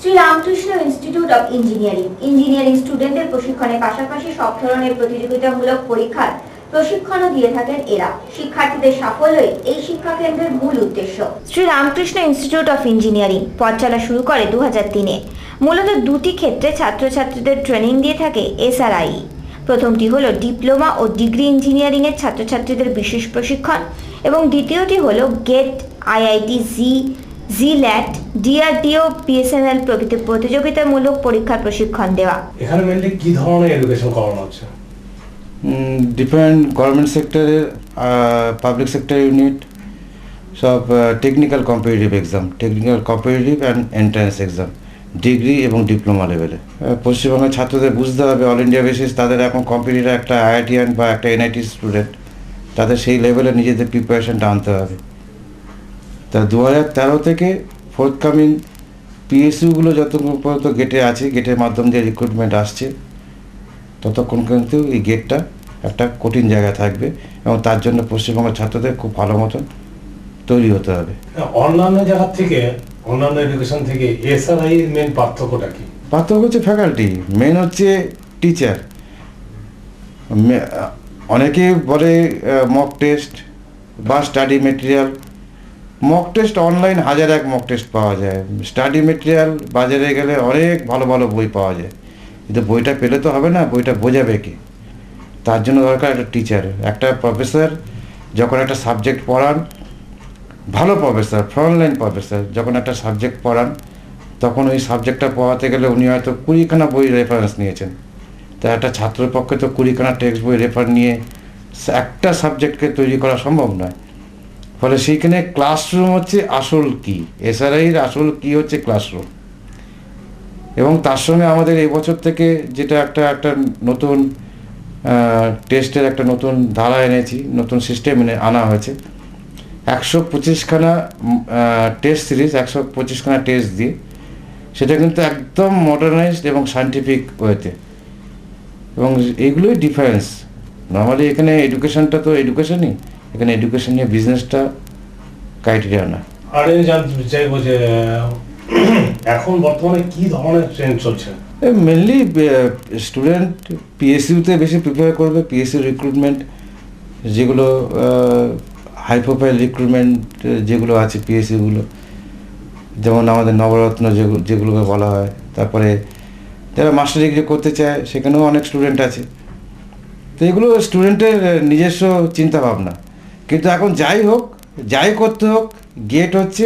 Shri Ramakrishna institute of engineering স্টুডেন্টদের প্রশিক্ষণের পাশাপাশি সব ধরনের প্রতিযোগিতামূলক পরীক্ষার প্রশিক্ষণও দিয়ে থাকেন এরা। শিক্ষার্থীদের সাফল্যই এই শিক্ষা কেন্দ্রের মূল উদ্দেশ্য। Shri Ramakrishna institute of engineering পথ চলা শুরু করে 2003-এ। মূলত দুটি ক্ষেত্রে ছাত্রছাত্রীদের ট্রেনিং দিয়ে থাকে SRIE। প্রথমটি হলো ডিপ্লোমা ও ডিগ্রি ইঞ্জিনিয়ারিং এর ছাত্রছাত্রীদের বিশেষ প্রশিক্ষণ এবং দ্বিতীয়টি হলো গেট, IIT, জিল্যাট, DRDO, BSNL প্রভৃতি প্রতিযোগিতামূলক পরীক্ষার প্রশিক্ষণ দেওয়া। এখানে মেইনলি কি ধরনের এডুকেশন করানো হচ্ছে? ডিফারেন্ট গভর্নমেন্ট সেক্টরের, পাবলিক সেক্টর ইউনিট, সব technical competitive exam, technical competitive and entrance exam, degree এবং ডিপ্লোমা লেভেলে। পশ্চিমবঙ্গের ছাত্রদের বুঝতে হবে অল ইন্ডিয়া বেসিস তাদের এখন কম্পিটিটার একটা IITian বা একটা NIT স্টুডেন্ট, তাদের সেই লেভেলে নিজেদের প্রিপারেশনটা আনতে হবে। তা 2013 থেকে ফোর্থকামিং PSUগুলো যতক্ষণ পর্যন্ত গেটে আছে, গেটের মাধ্যম দিয়ে রিক্রুটমেন্ট আসছে, ততক্ষণ কিন্তু এই গেটটা একটা কঠিন জায়গা থাকবে এবং তার জন্য পশ্চিমবঙ্গের ছাত্রদের খুব ভালো মতন তৈরি হতে হবে। অন্যান্য জায়গা থেকে, অন্যান্য এডুকেশন থেকে SRIE এর মেন পার্থক্যটা কি? পার্থক্য হচ্ছে ফ্যাকাল্টি, মেন হচ্ছে টিচার। অনেকে বলে মক টেস্ট বা study material. Mock test online হাজার এক মক টেস্ট পাওয়া যায়, স্টাডি মেটেরিয়াল বাজারে গেলে অনেক ভালো ভালো বই পাওয়া যায়, কিন্তু বইটা পেলে তো হবে না, বইটা বোঝাবে কি? তার জন্য দরকার একটা টিচার, একটা প্রফেসর যখন একটা সাবজেক্ট পড়ান, ভালো প্রফেসর, ফ্রন্টলাইন প্রফেসর যখন একটা সাবজেক্ট পড়ান, তখন ওই সাবজেক্টটা পড়াতে গেলে উনি হয়তো 20খানা বই রেফারেন্স নিয়েছেন। তা একটা ছাত্রের পক্ষে তো 20খানা টেক্সট বই রেফার নিয়ে একটা সাবজেক্টকে তৈরি করা সম্ভব নয়। ফলে সেইখানে ক্লাসরুম হচ্ছে আসল কি, SRIEর আসল কি হচ্ছে ক্লাসরুম। এবং তার সঙ্গে আমাদের এই বছর থেকে যেটা একটা নতুন টেস্টের একটা নতুন ধারা এনেছি, নতুন সিস্টেম আনা হয়েছে। 125খানা টেস্ট সিরিজ, 125খানা টেস্ট দিয়ে, সেটা কিন্তু একদম মডার্নাইজড এবং সায়েন্টিফিক ওয়েতে। এবং এইগুলোই ডিফারেন্স। নর্মালি এখানে এডুকেশনটা তো এডুকেশনই, এখানে এডুকেশন নিয়ে বিজনেসটা ক্রাইটেরিয়া না। আর আমি জানতে চাইবো যে এখন বর্তমানে কি ধরনের ট্রেন্ড চলছে? মেনলি স্টুডেন্ট PSUতে বেশি প্রিপেয়ার করবে। PSU রিক্রুটমেন্ট যেগুলো হাই প্রোফাইল রিক্রুটমেন্ট যেগুলো আছে PSUগুলো, যেমন আমাদের নবরত্ন যেগুলোকে বলা হয়, তারপরে যারা মাস্টার ডিগ্রি করতে চায় সেখানেও অনেক স্টুডেন্ট আছে। তো এগুলো স্টুডেন্টের নিজস্ব চিন্তাভাবনা। কিন্তু এখন যাই হোক, যাই করতে হোক, গেট হচ্ছে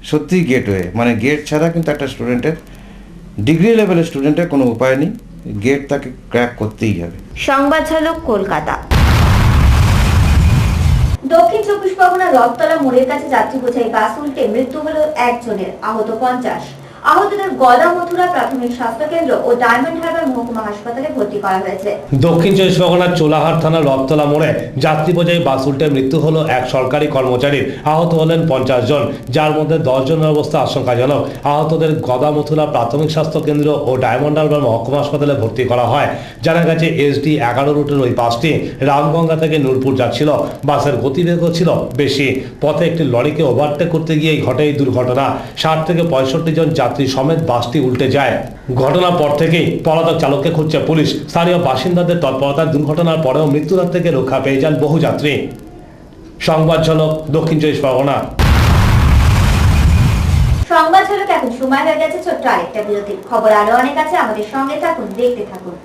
সত্যিই গেটওয়ে, মানে গেট ছাড়া কিন্তু একটা স্টুডেন্টের, ডিগ্রি লেভেলের স্টুডেন্টের কোনো উপায় নেই, গেট তাকে ক্র্যাক করতেই হবে। সংবাদ ঝলক, কলকাতা। দক্ষিণ 24 পরগনার রথতলা মোড়ের কাছে যাত্রী বোঝাই বাস উল্টে মৃত্যু হলো একজনের, আহত 50। আহতদের গদা মথুরা প্রাথমিক স্বাস্থ্য কেন্দ্র ও ডায়মন্ড হারবার মহকুমা হাসপাতালে ভর্তি করা হয়েছে। দক্ষিণ 24 পরগনার চোলাহাট থানার রথতলা মোড়ে যাত্রী বোঝাই বাস উল্টে মৃত্যু হলো এক সরকারি কর্মচারীর। আহত হলেন 50 জন, যার মধ্যে 10 জনের অবস্থা আশঙ্কাজনক। আহতদের গদা মথুরা প্রাথমিক স্বাস্থ্য কেন্দ্র ও ডায়মন্ড হারবার মহকুমা হাসপাতালে ভর্তি করা হয়। জানা গেছে SD 11 রুটের ওই বাসটি রামগঙ্গা থেকে নূরপুর যাচ্ছিল। বাসের গতিবেগও ছিল বেশি। পথে একটি লরিকে ওভারটেক করতে গিয়েই ঘটে এই দুর্ঘটনা। 60 থেকে 65 জন যাত্রী সমেত বাসটি উল্টে যায়। ঘটনার পর থেকেই পলাতক চালককে খুঁজছে পুলিশ। স্থানীয় বাসিন্দাদের তৎপরতায় দুর্ঘটনার পরেও মৃত্যুর হাত থেকে রক্ষা পেয়ে যান বহু যাত্রী। সংবাদ ঝলক, দক্ষিণ 24 পরগনা। সংবাদ ঝলক এখন সময় হয়ে গেছে ছোট্ট আরেকটা বিরতির। খবর আরো অনেক আছে, আমাদের সঙ্গে থাকুন, দেখতে থাকুন।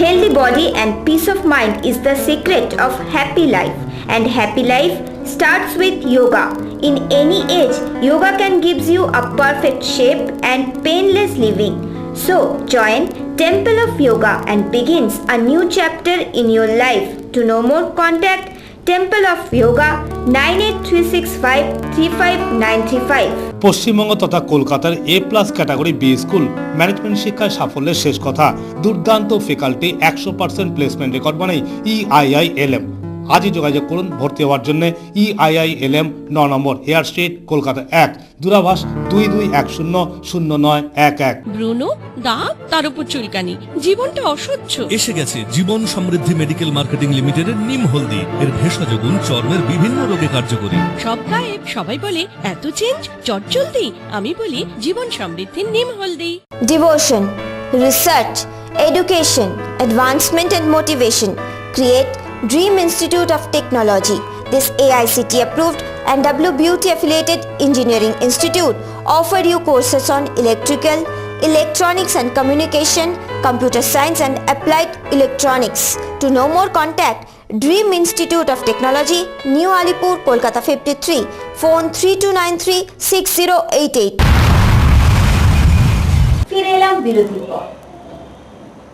Healthy body and peace of mind is the secret of happy life, and happy life starts with yoga. In any age, yoga can gives you a perfect shape and painless living. So, join Temple of Yoga and begins a new chapter in your life. To know more, contact Temple of Yoga 9836535935. Paschimbanga তথা কলকাতার A+ category B school management শিক্ষায় সাফল্যের শেষ কথা। দুর্দান্ত faculty, 100% placement record বানাই EIILM। আজই যোগাযোগ করুন ভর্তি হওয়ার জন্য EIILM 9 নম্বর হেয়ার স্ট্রিট, কলকাতা 1, দূরভাষ 22100911। ব্রুনো, দাঁত, তার উপর চুলকানি, জীবনটা অসহ্য। এসে গেছে জীবন সমৃদ্ধি মেডিকেল মার্কেটিং লিমিটেডের নিম হলদি। এর ভেষজ গুণ চর্মের বিভিন্ন রোগে কার্যকরী। সব গায়েব, সবাই বলে এত চেঞ্জ, চটজলদি। আমি বলি জীবন সমৃদ্ধির নিম হলদি। Devotion, research, education, advancement and motivation create Dream Institute of Technology. This AICT approved and WBUT affiliated engineering institute offer you courses on electrical, electronics and communication, computer science and applied electronics. To know more, contact Dream Institute of Technology, New Alipur, Kolkata 53, phone 3293-6088. ফিরে এলাম বিরতির পর।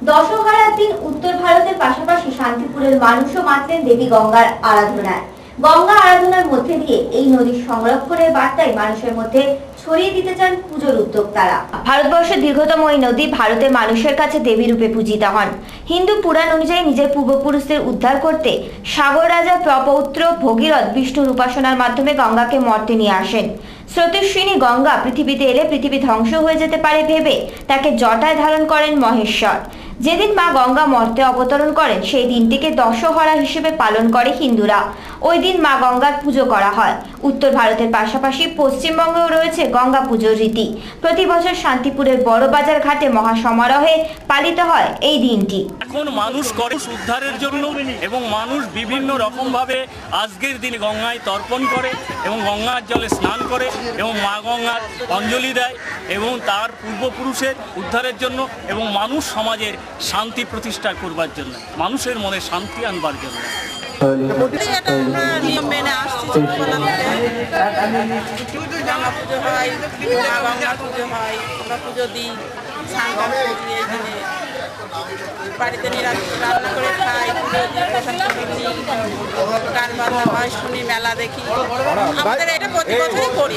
দশহরার দিন উত্তর ভারতের পাশাপাশি শান্তিপুরের মানুষও মাতলেন দেবী গঙ্গার আরাধনায়। গঙ্গা আরাধনার মধ্যে দিয়ে এই নদীর সংরক্ষণের বার্তাই মানুষের মধ্যে ছড়িয়ে দিতে চান পুজোর উদ্যোক্তারা। ভারতবর্ষের দীর্ঘতম এই নদী ভারতের মানুষের কাছে দেবী রূপে পূজিত হন। হিন্দু পুরাণ অনুযায়ী নিজের পূর্বপুরুষদের উদ্ধার করতে সাগর রাজা প্রপৌত্র ভগীরথ বিষ্ণুর উপাসনার মাধ্যমে গঙ্গাকে মর্তে নিয়ে আসেন। স্রোতস্বিনী গঙ্গা পৃথিবীতে এলে পৃথিবী ধ্বংস হয়ে যেতে পারে ভেবে তাকে জটায় ধারণ করেন মহেশ্বর। যেদিন মা গঙ্গা মর্তে অবতরণ করেন সেই দিনটিকে দশহরা হিসেবে পালন করে হিন্দুরা। ওই দিন মা গঙ্গার পুজো করা হয়। উত্তর ভারতের পাশাপাশি পশ্চিমবঙ্গেও রয়েছে গঙ্গা পুজোর রীতি। প্রতি বছর শান্তিপুরের বড়বাজার ঘাটে মহাসমারোহে পালিত হয় এই দিনটি। এখন মানুষ করে উদ্ধারের জন্য এবং মানুষ বিভিন্ন রকমভাবে আজকের দিনে গঙ্গায় তর্পণ করে এবং গঙ্গার জলে স্নান করে এবং মা গঙ্গার অঞ্জলি দেয় এবং তার পূর্বপুরুষের উদ্ধারের জন্য এবং মানুষ সমাজের শান্তি প্রতিষ্ঠা করবার জন্য, মানুষের মনে শান্তি আনবার জন্য। নিয়ম মেনে আসছি ছোটবেলা থেকে। গঙ্গা পুজো হয়, গঙ্গার পুজো হয়, আমরা পুজো দিই, স্নান করি এই দিনে, বাড়িতে রান্না করে খাই, পুজো দিই, প্রসাদ নিই, গান বাজনা হয়, শুনি, মেলা দেখি। আমাদের এটা প্রতি বছরই করি।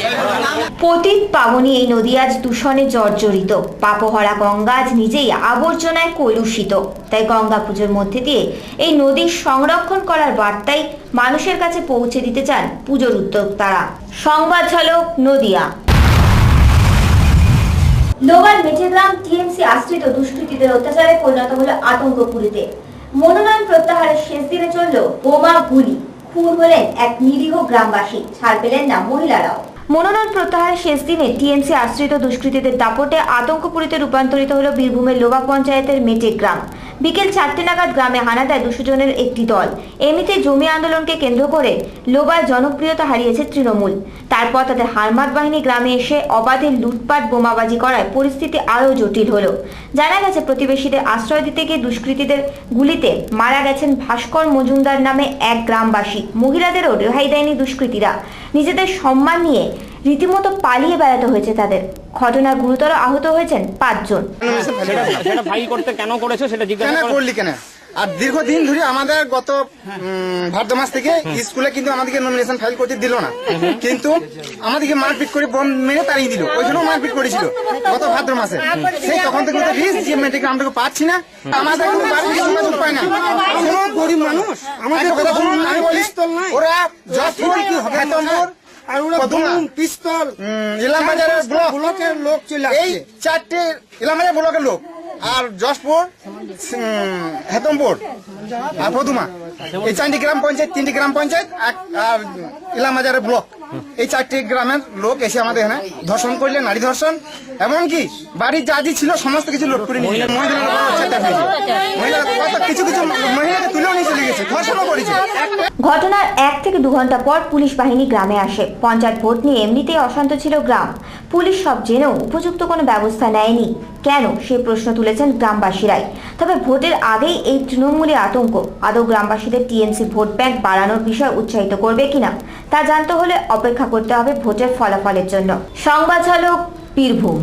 পতিত পাবনী এই নদী আজ দূষণে জর্জরিত। পাপহরা গঙ্গা আজ নিজেই আবর্জনায় কলুষিত। তাই গঙ্গা পুজোর মধ্যে দিয়ে এই নদীর সংরক্ষণ করার বার্তাই মানুষের কাছে পৌঁছে দিতে চান পুজোর উদ্যোক্তারা। সংবাদ ঝলক নদিয়া। লোবার মেচেগ্রাম টিএমসি আশ্রিত দুষ্কৃতীদের অত্যাচারে পরিণত হলো আতঙ্কপুরীতে। মনোনয়ন প্রত্যাহারের শেষ দিনে চলল বোমা গুলি, খুন হলেন এক নিরীহ গ্রামবাসী, ছাড় পেলেন না মহিলারাও। মনোনয়ন প্রত্যাহারের শেষ দিনে টিএমসি আশ্রিত দুষ্কৃতীদের দাপটে আতঙ্কপুরীতে রূপান্তরিত হলো বীরভূমের লোবা পঞ্চায়েতের মেটেগ্রাম। বিকেল 4টে নাগাদ গ্রামে হানা দেয় 200 জনের একটি দল। এমনিতে জমি আন্দোলনকে কেন্দ্র করে লোবার জনপ্রিয়তা হারিয়েছে তৃণমূল। তারপর তাদের হারমাত বাহিনী গ্রামে এসে অবাধে লুটপাট বোমাবাজি করায় পরিস্থিতি আরও জটিল হলো। জানা গেছে প্রতিবেশীদের আশ্রয় দিতে গিয়ে দুষ্কৃতীদের গুলিতে মারা গেছেন ভাস্কর মজুমদার নামে এক গ্রামবাসী। মহিলাদেরও রেহাই দেয়নি দুষ্কৃতীরা। নিজেদের সম্মান নিয়ে রীতিমতো পালিয়ে বেড়াতে হয়েছে তাদের। ঘটনায় গুরুতর আহত হয়েছেন 5 জন। সেটা ফাইল করতে কেন করেছো সেটা জিজ্ঞাসা করলি কেন? আর দীর্ঘদিন ধরে আমাদের গত ভাদ্র মাস থেকে স্কুলে কিন্তু আমাদেরকে নমিনেশন ফাইল করতে দিল না, কিন্তু আমাদেরকে মারপিট করে বম মেরে তাড়িয়ে দিল। ওইখানেও মারপিট করেছিল গত ভাদ্র মাসে। সেই তখন থেকে আমরা পাচ্ছি না, আমাদের পায় না। গরিব মানুষ আমাদের ওরা পিস্তল ইলামবাজারের ব্লকের লোক চলে এই 4টে ইলামবাজার ব্লকের লোক, আর যশপুর, হেতমপুর আর পদুমা, এই 4টি গ্রাম পঞ্চায়েত, 3টি গ্রাম পঞ্চায়েত আর ইলামবাজারের ব্লক, এই 4টি গ্রামের লোক এসে আমাদের এখানে ধর্ষণ করলে, নারী ধর্ষণ, এমনকি বাড়ির যা ছিল সমস্ত কিছু লোক করে নিয়ে কিছু কিছু মহিলাকে তুলেও নিয়ে চলে গেছে, ধর্ষণও করেছে। ঘটনার 1 থেকে 2 ঘন্টা পর পুলিশ বাহিনী গ্রামে আসে। পঞ্চায়েত ভোট নিয়ে এমনিতেই অশান্ত ছিল গ্রাম। পুলিশ সব জেনেও উপযুক্ত কোনো ব্যবস্থা নেয়নি কেন সে প্রশ্ন তুলেছেন গ্রামবাসীরাই। তবে ভোটের আগেই এই তৃণমূলী আতঙ্ক আদৌ গ্রামবাসীদের টিএমসি ভোট ব্যাংক বাড়ানোর বিষয় উৎসাহিত করবে কিনা তা জানতে হলে অপেক্ষা করতে হবে ভোটের ফলাফলের জন্য। সংবাদ ঝলক বীরভূম।